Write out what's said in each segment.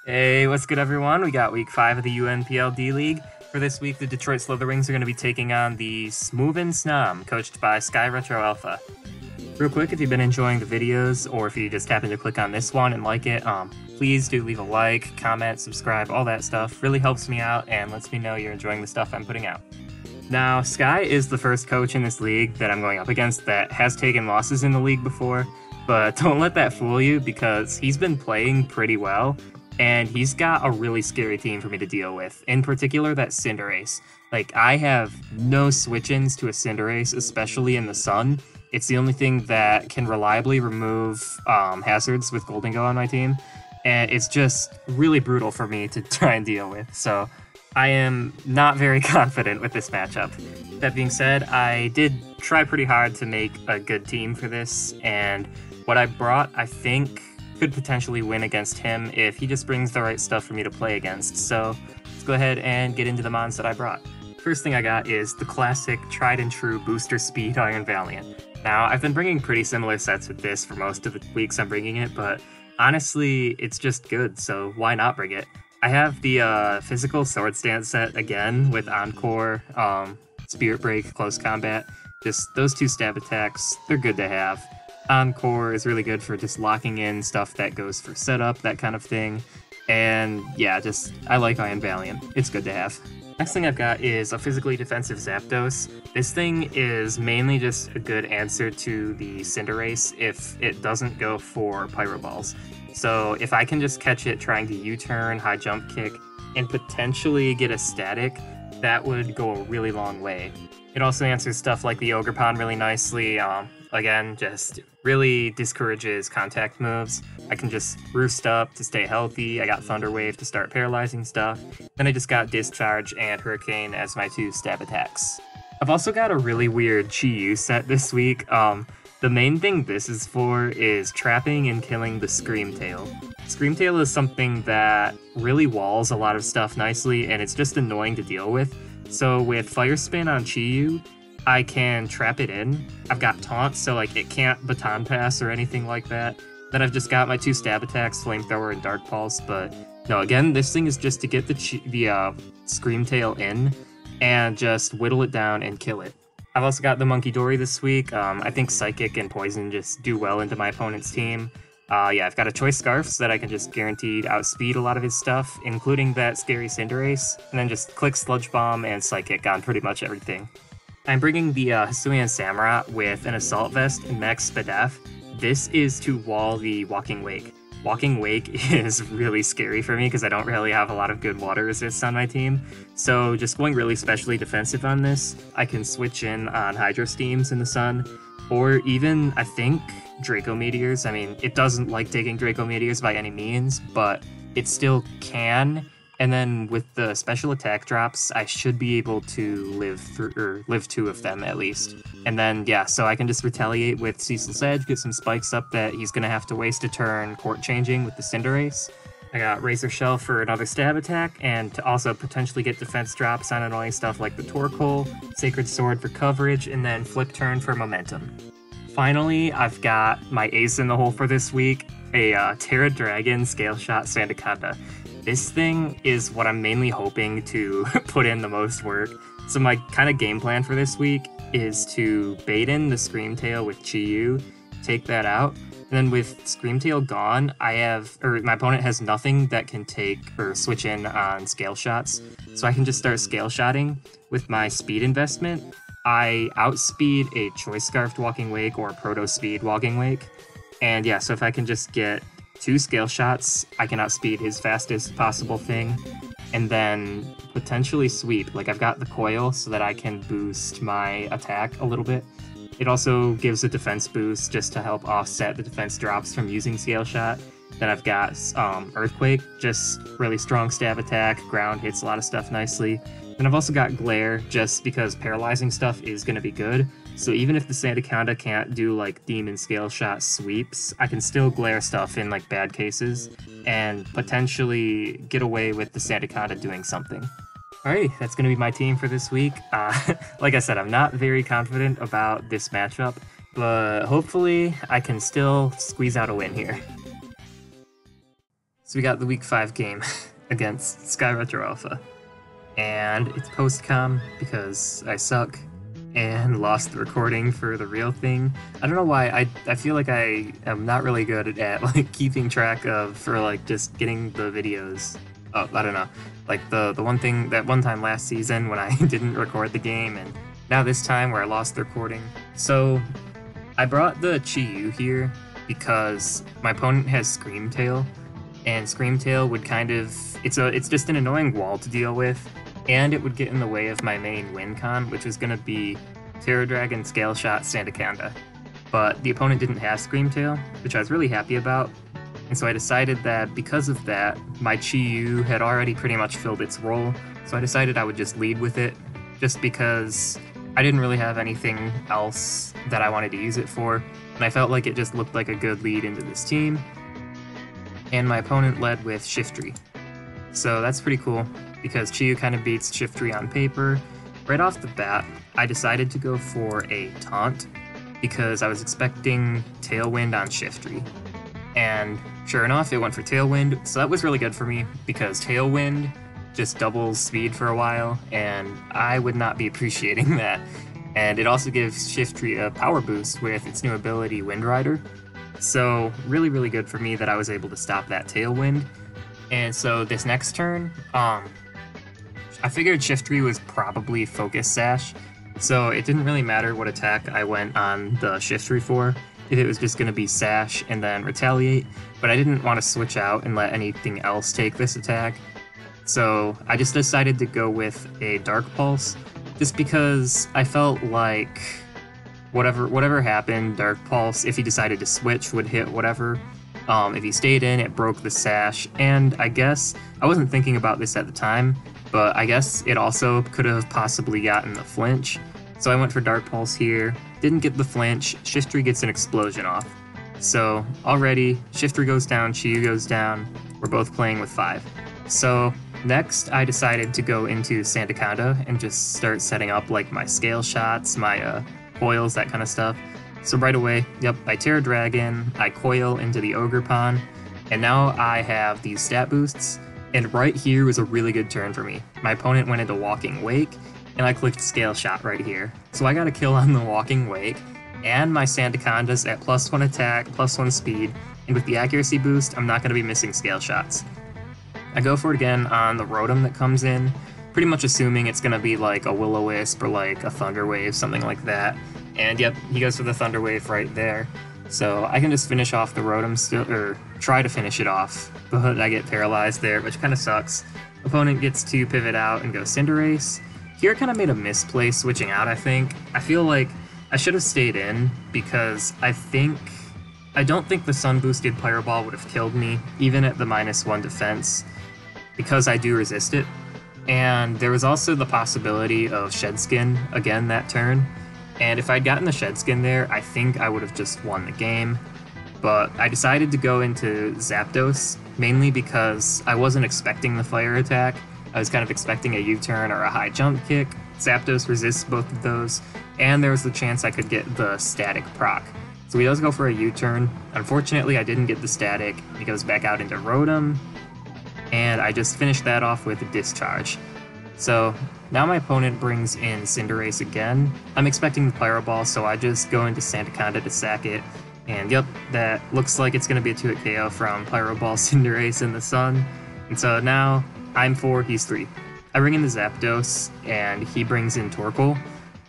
Hey, what's good everyone? We got week 5 of the UNPL D-League. For this week, the Detroit Slitherwings are going to be taking on the Smoovin' Snom, coached by Sky Retro Alpha. Real quick, if you've been enjoying the videos, or if you just happen to click on this one and like it, please do leave a like, comment, subscribe, all that stuff. Really helps me out and lets me know you're enjoying the stuff I'm putting out. Now, Sky is the first coach in this league that I'm going up against that has taken losses in the league before, but don't let that fool you because he's been playing pretty well, and he's got a really scary team for me to deal with, in particular that Cinderace. Like, I have no switch-ins to a Cinderace, especially in the sun. It's the only thing that can reliably remove hazards with Gholdengo on my team, and it's just really brutal for me to try and deal with, so I am not very confident with this matchup. That being said, I did try pretty hard to make a good team for this, and what I brought, I think, could potentially win against him if he just brings the right stuff for me to play against. So let's go ahead and get into the mons that I brought. First thing I got is the classic tried and true Booster Speed Iron Valiant. Now, I've been bringing pretty similar sets with this for most of the weeks I'm bringing it, but honestly, it's just good, so why not bring it? I have the physical sword stance set again with Encore, Spirit Break, Close Combat. Just those two stab attacks, they're good to have. Encore is really good for just locking in stuff that goes for setup, that kind of thing. And yeah, I like Iron Valiant. It's good to have. Next thing I've got is a physically defensive Zapdos. This thing is mainly just a good answer to the Cinderace if it doesn't go for Pyro Balls. So if I can just catch it trying to U-turn, high jump kick, and potentially get a static, that would go a really long way. It also answers stuff like the Ogerpon really nicely. Again, just really discourages contact moves. I can just roost up to stay healthy. I got Thunder Wave to start paralyzing stuff. Then I just got Discharge and Hurricane as my two stab attacks. I've also got a really weird Chi-Yu set this week. The main thing this is for is trapping and killing the Screamtail. Screamtail is something that really walls a lot of stuff nicely, and it's just annoying to deal with. So with Fire Spin on Chi-Yu, I can trap it in. I've got Taunt, so like it can't Baton Pass or anything like that. Then I've just got my two stab attacks, Flamethrower and Dark Pulse, but no, again, this thing is just to get the Screamtail in and just whittle it down and kill it. I've also got the Monkey Dory this week. I think Psychic and Poison just do well into my opponent's team. Yeah, I've got a Choice Scarf so that I can just guaranteed outspeed a lot of his stuff, including that scary Cinderace, and then just click Sludge Bomb and Psychic on pretty much everything. I'm bringing the Hisuian Samurott with an Assault Vest and Max Spadaf. This is to wall the Walking Wake. Walking Wake is really scary for me because I don't really have a lot of good water resists on my team. So just going really specially defensive on this, I can switch in on Hydro Steams in the sun, or even, I think, Draco Meteors. I mean, it doesn't like taking Draco Meteors by any means, but it still can. And then with the special attack drops, I should be able to live two of them at least. And then, yeah, so I can just retaliate with Cecil's Edge, get some spikes up that he's going to have to waste a turn court changing with the Cinderace. I got Razor Shell for another stab attack, and to also potentially get defense drops on annoying stuff like the Torkoal, Sacred Sword for coverage, and then Flip Turn for momentum. Finally, I've got my ace in the hole for this week, a Terra Dragon Scale Shot Sandaconda. This thing is what I'm mainly hoping to put in the most work. So my kind of game plan for this week is to bait in the Screamtail with Chi-Yu, take that out, and then with Screamtail gone, my opponent has nothing that can take or switch in on scale shots. So I can just start scale shotting. With my speed investment, I outspeed a Choice Scarfed Walking Wake or Proto Speed Walking Wake. And yeah, so if I can just get two scale shots, I can outspeed his fastest possible thing, and then potentially sweep. Like, I've got the coil so that I can boost my attack a little bit. It also gives a defense boost just to help offset the defense drops from using scale shot. Then I've got Earthquake, just really strong stab attack, ground hits a lot of stuff nicely. Then I've also got Glare, just because paralyzing stuff is going to be good. So even if the Sandaconda can't do like Demon Scale Shot sweeps, I can still Glare stuff in like bad cases and potentially get away with the Sandaconda doing something. Alrighty, that's going to be my team for this week. Like I said, I'm not very confident about this matchup, but hopefully I can still squeeze out a win here. So we got the week 5 game against Sky Retro Alpha. And it's post-com because I suck and lost the recording for the real thing. I don't know why, I feel like I am not really good at like keeping track of, or like just getting the videos up. I don't know. Like the one thing, that one time last season when I didn't record the game, and now this time where I lost the recording. So I brought the Chi-Yu here because my opponent has Screamtail, and Screamtail would kind of, it's just an annoying wall to deal with, and it would get in the way of my main win con, which was going to be Terror Dragon, Scale Shot, Sandaconda. But the opponent didn't have Screamtail, which I was really happy about, and so I decided that because of that, my Chi-Yu had already pretty much filled its role, so I decided I would just lead with it, just because I didn't really have anything else that I wanted to use it for, and I felt like it just looked like a good lead into this team. And my opponent led with Shiftry. So that's pretty cool, because Chi-Yu kind of beats Shiftry on paper. Right off the bat, I decided to go for a taunt, because I was expecting Tailwind on Shiftry. And sure enough, it went for Tailwind, so that was really good for me, because Tailwind just doubles speed for a while, and I would not be appreciating that. And it also gives Shiftry a power boost with its new ability, Wind Rider. So really, really good for me that I was able to stop that Tailwind. And so this next turn, I figured Shiftry was probably Focus Sash, so it didn't really matter what attack I went on the Shiftry for, if it was just going to be Sash and then Retaliate, but I didn't want to switch out and let anything else take this attack. So I just decided to go with a Dark Pulse, just because I felt like whatever happened, Dark Pulse, if he decided to switch, would hit whatever. If he stayed in, it broke the Sash, and I guess, I wasn't thinking about this at the time, but I guess it also could have possibly gotten the flinch. So I went for Dark Pulse here, didn't get the flinch, Shiftry gets an explosion off. So already, Shiftry goes down, Chi-Yu goes down, we're both playing with 5. So next, I decided to go into Sandaconda and just start setting up like my scale shots, my coils, that kind of stuff. So right away, yep, I Terror Dragon, I coil into the Ogre Pawn, and now I have these stat boosts, and right here was a really good turn for me. My opponent went into Walking Wake, and I clicked Scale Shot right here. So I got a kill on the Walking Wake, and my Sandaconda's at +1 attack, +1 speed, and with the accuracy boost, I'm not going to be missing Scale Shots. I go for it again on the Rotom that comes in, pretty much assuming it's going to be like a Will-O-Wisp or like a Thunder Wave, something like that. And yep, he goes for the Thunder Wave right there. So I can just finish off the Rotom still, or try to finish it off, but I get paralyzed there, which kind of sucks. Opponent gets to pivot out and go Cinderace. Here I kind of made a misplay switching out, I think. I feel like I should have stayed in, because I don't think the Sun Boosted Pyro Ball would have killed me, even at the -1 defense, because I do resist it. And there was also the possibility of Shed Skin again that turn. And if I'd gotten the Shed Skin there, I think I would have just won the game. But I decided to go into Zapdos, mainly because I wasn't expecting the fire attack. I was kind of expecting a U-turn or a high jump kick. Zapdos resists both of those, and there was the chance I could get the static proc. So he does go for a U-turn. Unfortunately, I didn't get the static. He goes back out into Rotom, and I just finished that off with a Discharge. So now my opponent brings in Cinderace again. I'm expecting the Pyro Ball, so I just go into Sandaconda to sack it. And yep, that looks like it's going to be a 2-hit KO from Pyro Ball, Cinderace, in the sun. And so now I'm 4, he's 3. I bring in the Zapdos, and he brings in Torkoal.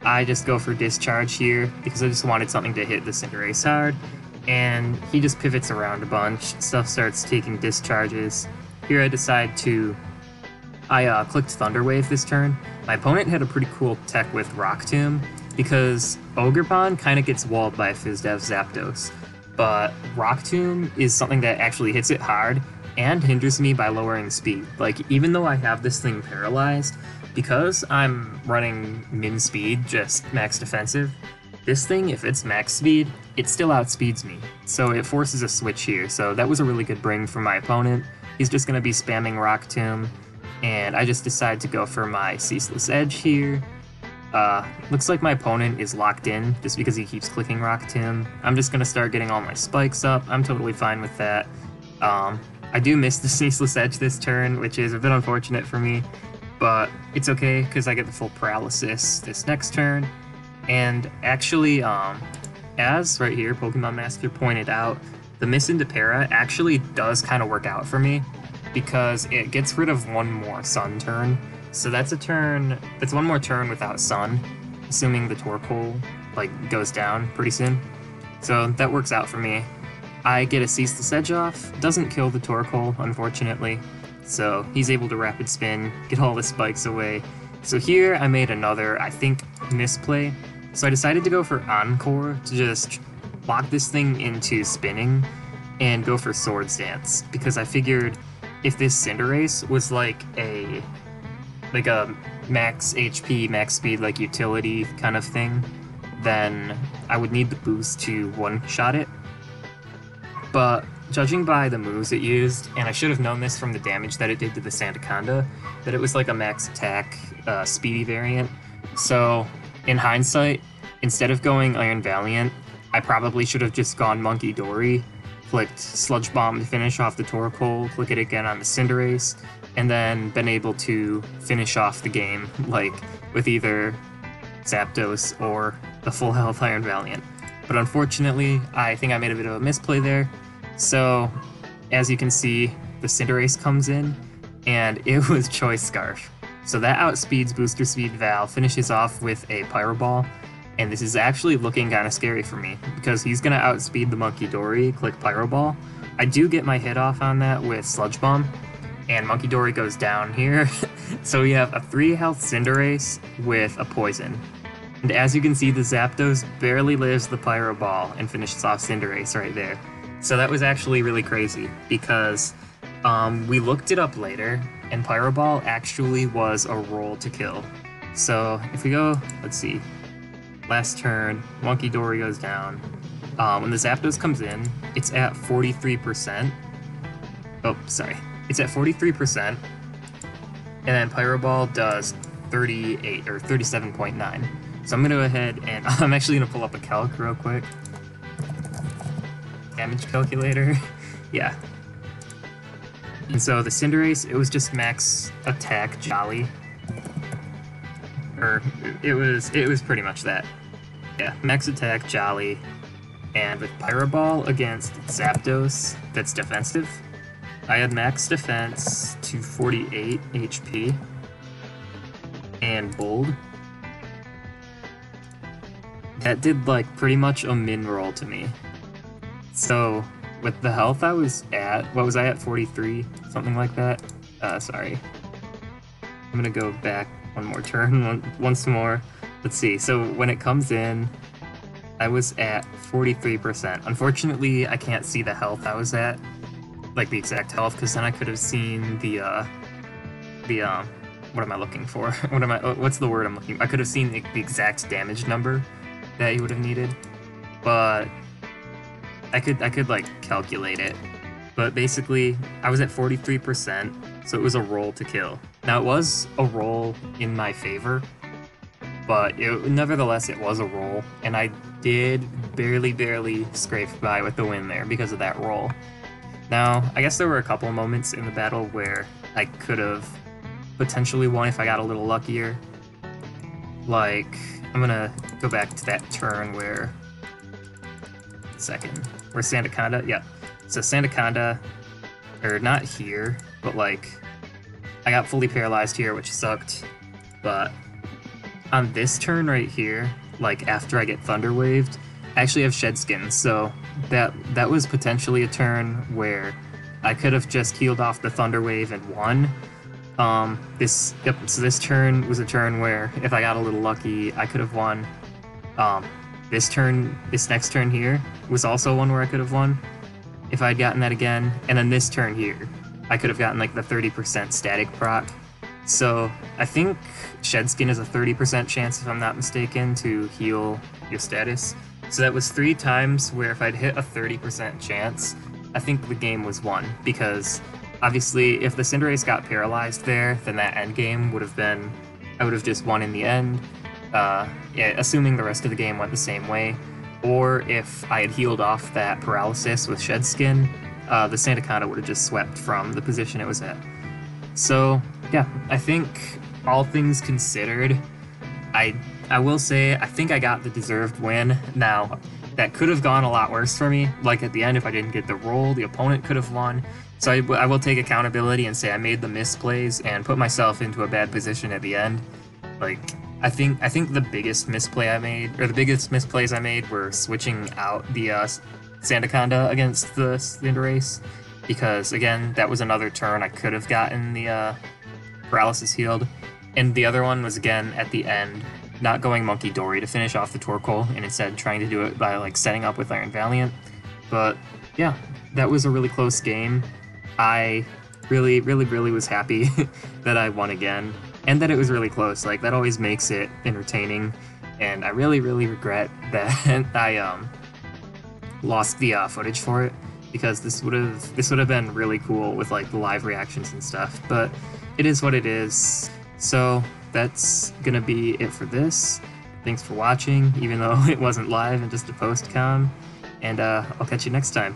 I just go for Discharge here, because I just wanted something to hit the Cinderace hard. And he just pivots around a bunch, stuff starts taking discharges. Here I decide to I clicked Thunder Wave this turn. My opponent had a pretty cool tech with Rock Tomb, because Ogerpon kind of gets walled by Fizdev Zapdos, but Rock Tomb is something that actually hits it hard and hinders me by lowering speed. Like, even though I have this thing paralyzed, because I'm running min speed, just max defensive, this thing, if it's max speed, it still outspeeds me. So it forces a switch here, so that was a really good bring for my opponent. He's just going to be spamming Rock Tomb, and I just decide to go for my Ceaseless Edge here. Looks like my opponent is locked in just because he keeps clicking Rock Tomb. I'm just going to start getting all my spikes up. I'm totally fine with that. I do miss the Ceaseless Edge this turn, which is a bit unfortunate for me, but it's okay because I get the full paralysis this next turn. And actually, as right here, Pokemon Master pointed out, the Miss into Para actually does kind of work out for me because it gets rid of one more Sun turn. So that's one more turn without Sun, assuming the Torkoal goes down pretty soon. So that works out for me. I get a Ceaseless Edge off, doesn't kill the Torkoal, unfortunately, so he's able to Rapid Spin, get all the spikes away. So here I made another, I think, misplay. So I decided to go for Encore to just lock this thing into spinning and go for Swords Dance, because I figured if this Cinderace was like a max HP, max speed, utility kind of thing, then I would need the boost to one-shot it. But judging by the moves it used, and I should have known this from the damage that it did to the Sandaconda, that it was like a max attack, speedy variant. So, in hindsight, instead of going Iron Valiant, I probably should have just gone Monkey Dory, clicked Sludge Bomb to finish off the Torkoal, click it again on the Cinderace, and then been able to finish off the game, with either Zapdos or the full health Iron Valiant. But unfortunately, I think I made a bit of a misplay there. So, as you can see, the Cinderace comes in, and it was Choice Scarf. So that outspeeds Booster Speed Val, finishes off with a Pyro Ball, and this is actually looking kind of scary for me, because he's going to outspeed the Monkey Dory, click Pyro Ball. I do get my hit off on that with Sludge Bomb, and Monkey Dory goes down here. So we have a 3 health Cinderace with a Poison. And as you can see, the Zapdos barely lives the Pyro Ball and finishes off Cinderace right there. So that was actually really crazy, because we looked it up later, and Pyro Ball actually was a roll to kill. So if we go, let's see, last turn, Monkey Dory goes down. When the Zapdos comes in, it's at 43%. Oh, sorry. It's at 43%, and then Pyro Ball does 38 or 37.9. So I'm going to go ahead and I'm actually going to pull up a calc real quick. Damage calculator. Yeah. And so the Cinderace, it was just max attack Jolly. Or it was pretty much that. Yeah, max attack Jolly. And with Pyro Ball against Zapdos, that's defensive. I had max defense to 48 HP. And bold. That did pretty much a min roll to me. So with the health I was at, what was I at, 43? Something like that? Sorry. I'm gonna go back one more turn, once more. Let's see, so when it comes in, I was at 43%. Unfortunately, I can't see the health I was at, the exact health, because then I could have seen the what am I looking for? What's the word I'm looking for? I could have seen the exact damage number that you would have needed, but I could calculate it. But basically, I was at 43%, so it was a roll to kill. Now it was a roll in my favor, but nevertheless it was a roll, and I did barely scrape by with the win there because of that roll. Now, I guess there were a couple moments in the battle where I could have potentially won if I got a little luckier. I'm gonna go back to that turn where Sandaconda, yeah. So Sandaconda, or not here, but I got fully paralyzed here, which sucked. But on this turn right here, after I get Thunder Waved, I actually have Shed Skin, so that was potentially a turn where I could have just healed off the Thunder Wave and won. So this turn was a turn where if I got a little lucky, I could have won. This next turn here was also one where I could have won if I'd gotten that again. And then this turn here, I could have gotten the 30% static proc. So I think Shed Skin is a 30% chance, if I'm not mistaken, to heal your status. So that was 3 times where if I'd hit a 30% chance, I think the game was won, because obviously if the Cinderace got paralyzed there, then that end game would have been, I would have just won in the end, assuming the rest of the game went the same way. Or if I had healed off that paralysis with Shed Skin, the Sandaconda would have just swept from the position it was at. So, yeah, I think all things considered, I will say I think I got the deserved win. Now, that could have gone a lot worse for me. Like at the end, if I didn't get the roll, the opponent could have won. So I will take accountability and say I made the misplays and put myself into a bad position at the end. Like, I think the biggest misplay I made, or the biggest misplays I made, were switching out the Sandaconda against the Cinderace, because again, that was another turn I could have gotten the paralysis healed, and the other one was again at the end, not going Monkey Dory to finish off the Torkoal, and instead trying to do it by like setting up with Iron Valiant. But yeah, that was a really close game. I really was happy that I won again, and that it was really close. Like, that always makes it entertaining, and I really regret that I lost the footage for it, because this would have been really cool with like the live reactions and stuff. But it is what it is. So that's gonna be it for this. Thanks for watching, even though it wasn't live and just a post-com, and I'll catch you next time.